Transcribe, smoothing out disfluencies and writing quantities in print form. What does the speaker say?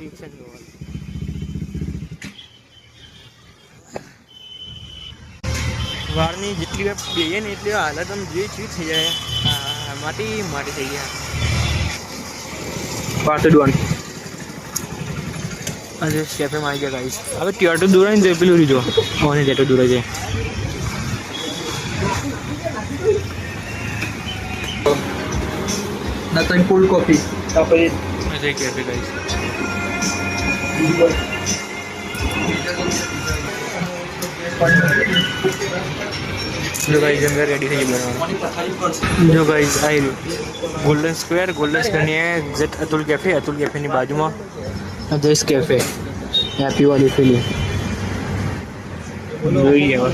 Reaction જોવા વાળની જેટલી વાર બેહીએ ને એટલી હાલત આમ જે ચીજ થઈ જાય માટી માટી થઈ ગયા પાછળ ડોન આજે કેફેમાં આવી ગયા ગાઈસ હવે ટિયાટો દોરાય ને પેલું રીજો ઓને ટિયાટો દોરાય છે Nothing cold coffee. Tapos આજે કેફે ગાઈસ જો ગાઈસ અંદર રેડી થઈ ગયું જો ગાઈસ આવી રહ્યું ગોલ્ડન સ્ક્વેરની એક્ઝેક્ટ અતુલ કેફેની બાજુમાં જઈશ કેફે હેપી વાલી ફિલિંગ જોઈએ હવે